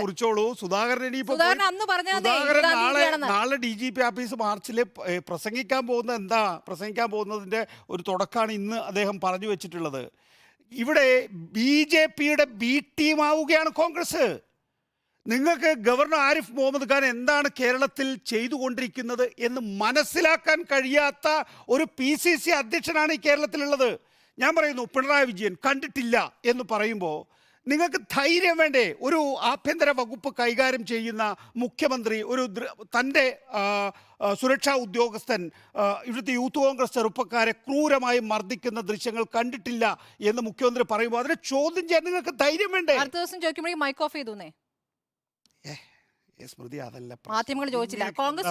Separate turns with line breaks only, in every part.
കുറിച്ചോളൂ. സുധാകരൻ നാളെ DGP office മാർച്ചിൽ പ്രസംഗിക്കാൻ പോകുന്നതിന്റെ ഒരു തുടക്കമാണ് ഇന്ന് അദ്ദേഹം പറഞ്ഞു വെച്ചിട്ടുള്ളത്. ഇവിടെ BJPയുടെ ബി ടീം ആവുകയാണ് കോൺഗ്രസ്. നിങ്ങൾക്ക് ഗവർണർ ആരിഫ് മുഹമ്മദ് ഖാൻ എന്താണ് കേരളത്തിൽ ചെയ്തുകൊണ്ടിരിക്കുന്നത് എന്ന് മനസ്സിലാക്കാൻ കഴിയാത്ത ഒരു PCC അധ്യക്ഷനാണ് ഈ കേരളത്തിലുള്ളത്. ഞാൻ പറയുന്നു, പിണറായി വിജയൻ കണ്ടിട്ടില്ല എന്ന് പറയുമ്പോൾ നിങ്ങൾക്ക് ധൈര്യം വേണ്ടേ? ഒരു ആഭ്യന്തര വകുപ്പ് കൈകാര്യം ചെയ്യുന്ന മുഖ്യമന്ത്രി തൻ്റെ സുരക്ഷാ ഉദ്യോഗസ്ഥൻ ഇവിടുത്തെ യൂത്ത് കോൺഗ്രസ് ചെറുപ്പക്കാരെ ക്രൂരമായി മർദ്ദിക്കുന്ന ദൃശ്യങ്ങൾ കണ്ടിട്ടില്ല എന്ന് മുഖ്യമന്ത്രി പറയുമ്പോൾ അതിനെ ചോദ്യം ചെയ്യാൻ നിങ്ങൾക്ക് ധൈര്യം വേണ്ടേ?
അടുത്ത ദിവസം ചോദിക്കുമ്പോഴേ മൈക്ക് ഓഫ് ചെയ്തു.
സ്മൃതി, അതല്ല
മാധ്യമങ്ങൾ ചോദിച്ചില്ല, കോൺഗ്രസ്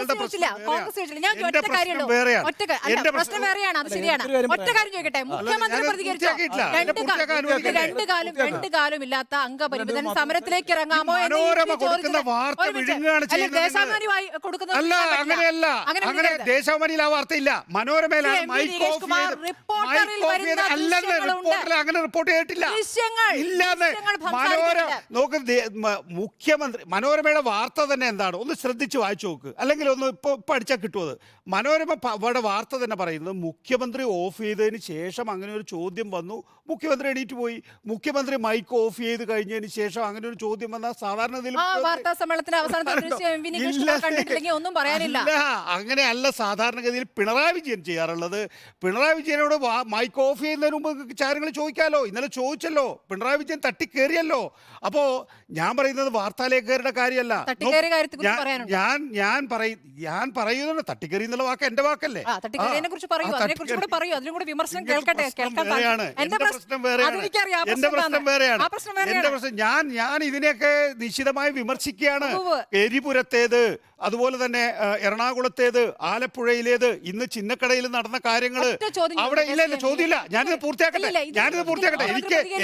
ചോദിച്ചില്ല. ഞാൻ ഒറ്റ കാര്യം, പ്രശ്നം വേറെയാണ്, അത് ശരിയാണ്. ഒറ്റ കാര്യം ചോദിക്കട്ടെ, മുഖ്യമന്ത്രി പ്രതികരിച്ചോ? രണ്ടു കാലം ഇല്ലാത്ത അംഗപരിമിതൻ സമരത്തിലേക്ക് ഇറങ്ങാമോ എന്ന് ദേശാഭിമാനി കൊടുക്കുന്ന
ദേശാഭിമാനിയിൽ ആ വാർത്തയില്ല, മനോരമയിലാണ്. അങ്ങനെ റിപ്പോർട്ട് ചെയ്തിട്ടില്ല. ഇല്ലാതെ മുഖ്യമന്ത്രി മനോരമയുടെ വാർത്ത തന്നെ എന്താണ് ഒന്ന് ശ്രദ്ധിച്ച് വായിച്ചു നോക്ക്, അല്ലെങ്കിൽ ഒന്ന് ഇപ്പൊ അടിച്ചാൽ കിട്ടുമത്. മനോരമയുടെ വാർത്ത തന്നെ പറയുന്നത് മുഖ്യമന്ത്രി ഓഫ് ചെയ്തതിന് ശേഷം അങ്ങനെ ഒരു ചോദ്യം വന്നു, മുഖ്യമന്ത്രി എണീറ്റ് പോയി. മുഖ്യമന്ത്രി മൈക്ക് ഓഫ് ചെയ്ത് കഴിഞ്ഞതിന് ശേഷം അങ്ങനെ ഒരു ചോദ്യം വന്നാൽ സാധാരണ അങ്ങനെയല്ല സാധാരണഗതിയിൽ പിണറായി വിജയൻ ചെയ്യാറുള്ളത്. പിണറായി വിജയനോട് മൈക്ക് ഓഫ് ചെയ്യുന്നതിന് മുമ്പ് കാര്യങ്ങൾ ചോദിക്കാമല്ലോ. ഇന്നലെ ചോദിച്ചല്ലോ, പിണറായി വിജയൻ തട്ടിക്കേറിയല്ലോ. അപ്പോ ഞാൻ പറയുന്നത് വാർത്താലേഖകരുടെ കാര്യമല്ല. ഞാൻ പറയുന്നത് തട്ടിക്കറി എന്നുള്ള വാക്ക് എന്റെ വാക്കല്ലേ. എന്റെ പ്രശ്നം വേറെയാണ്. ഞാൻ ഇതിനെയൊക്കെ നിശ്ചിതമായി വിമർശിക്കുകയാണ്. എരിപുരത്തേത്, അതുപോലെ തന്നെ എറണാകുളത്തേത്, ആലപ്പുഴയിലേത്, ഇന്ന് ചിന്നക്കടയിൽ നടന്ന കാര്യങ്ങള് അവിടെ ഇല്ല. ചോദ്യമില്ല, ഞാനിത് പൂർത്തിയാക്കട്ടെ.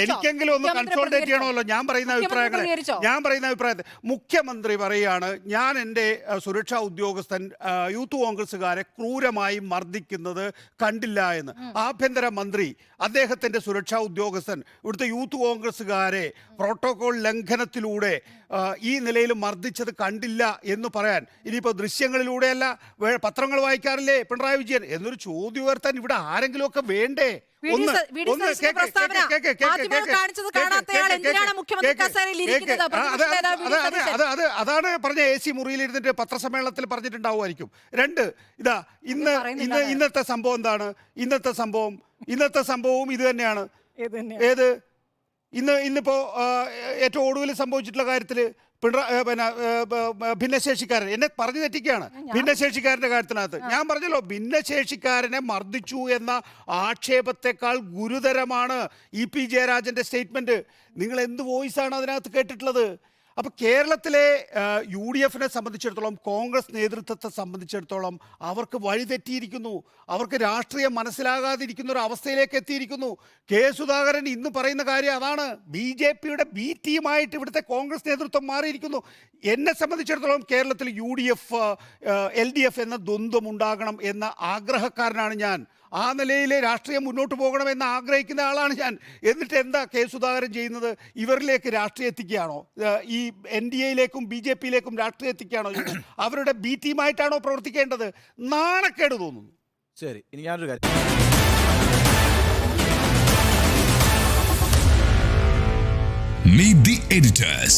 എനിക്കെങ്കിലും ഒന്ന് കൺസോൾട്ടേറ്റ് ചെയ്യണമല്ലോ ഞാൻ പറയുന്ന അഭിപ്രായത്തെ. മുഖ്യമന്ത്രി പറയാണ്, ഞാൻ എൻ്റെ സുരക്ഷാ ഉദ്യോഗസ്ഥൻ യൂത്ത് കോൺഗ്രസ്സുകാരെ ക്രൂരമായി മർദ്ദിക്കുന്നത് കണ്ടില്ല എന്ന്. ആഭ്യന്തര മന്ത്രി അദ്ദേഹത്തിൻ്റെ സുരക്ഷാ ഉദ്യോഗസ്ഥൻ ഇവിടുത്തെ യൂത്ത് കോൺഗ്രസ്സുകാരെ പ്രോട്ടോകോൾ ലംഘനത്തിലൂടെ ഈ നിലയിൽ മർദ്ദിച്ചത് കണ്ടില്ല എന്ന് പറയാൻ ഇനിയിപ്പോൾ ദൃശ്യങ്ങളിലൂടെയല്ല, പത്രങ്ങൾ വായിക്കാറില്ലേ പിണറായി വിജയൻ എന്നൊരു ചോദ്യം ഉയർത്താൻ ഇവിടെ ആരെങ്കിലുമൊക്കെ വേണ്ടേ? അതാണ് പറഞ്ഞ AC മുറിയിൽ ഇരുന്നിട്ട് പത്രസമ്മേളനത്തിൽ പറഞ്ഞിട്ടുണ്ടാവുമായിരിക്കും. ഇന്നത്തെ സംഭവം എന്താണ്? ഇന്നത്തെ സംഭവവും ഇത് തന്നെയാണ്. ഏത് ഇന്നിപ്പോ ഏറ്റവും ഒടുവിൽ സംഭവിച്ചിട്ടുള്ള കാര്യത്തിൽ ഭിന്നശേഷിക്കാരൻ എന്നെ പറഞ്ഞു തെറ്റിക്കുകയാണ്. ഭിന്നശേഷിക്കാരൻ്റെ കാര്യത്തിനകത്ത് ഞാൻ പറഞ്ഞല്ലോ, ഭിന്നശേഷിക്കാരനെ മർദ്ദിച്ചു എന്ന ആക്ഷേപത്തെക്കാൾ ഗുരുതരമാണ് EP ജയരാജൻ്റെ സ്റ്റേറ്റ്മെൻറ്റ്. നിങ്ങൾ എന്ത് വോയിസാണ് അതിനകത്ത് കേട്ടിട്ടുള്ളത്? അപ്പോൾ കേരളത്തിലെ UDFനെ സംബന്ധിച്ചിടത്തോളം, കോൺഗ്രസ് നേതൃത്വത്തെ സംബന്ധിച്ചിടത്തോളം അവർക്ക് വഴിതെറ്റിയിരിക്കുന്നു. അവർക്ക് രാഷ്ട്രീയം മനസ്സിലാകാതിരിക്കുന്ന ഒരു അവസ്ഥയിലേക്ക് എത്തിയിരിക്കുന്നു. സുധാകരൻ ഇന്ന് പറയുന്ന കാര്യം അതാണ്. BJPയുടെ ബി ടീമായിട്ട് ഇവിടുത്തെ കോൺഗ്രസ് നേതൃത്വം മാറിയിരിക്കുന്നു. എന്നെ സംബന്ധിച്ചിടത്തോളം കേരളത്തിൽ UDF LDF എന്ന ദ്വന്ദ്വം ഉണ്ടാകണം എന്ന ആഗ്രഹക്കാരനാണ് ഞാൻ. ആ നിലയിലെ രാഷ്ട്രീയം മുന്നോട്ട് പോകണമെന്ന് ആഗ്രഹിക്കുന്ന ആളാണ് ഞാൻ. എന്നിട്ട് എന്താ സുധാകരൻ ചെയ്യുന്നത്? ഇവരിലേക്ക് രാഷ്ട്രീയം എത്തിക്കുകയാണോ? ഈ NDAയിലേക്കും BJPയിലേക്കും രാഷ്ട്രീയം എത്തിക്കുകയാണോ? അവരുടെ ബി ടീമായിട്ടാണോ പ്രവർത്തിക്കേണ്ടത്? നാണക്കേട് തോന്നുന്നു.
ശരി, ഇനി ഞാനൊരു കാര്യം.
Meet the editors.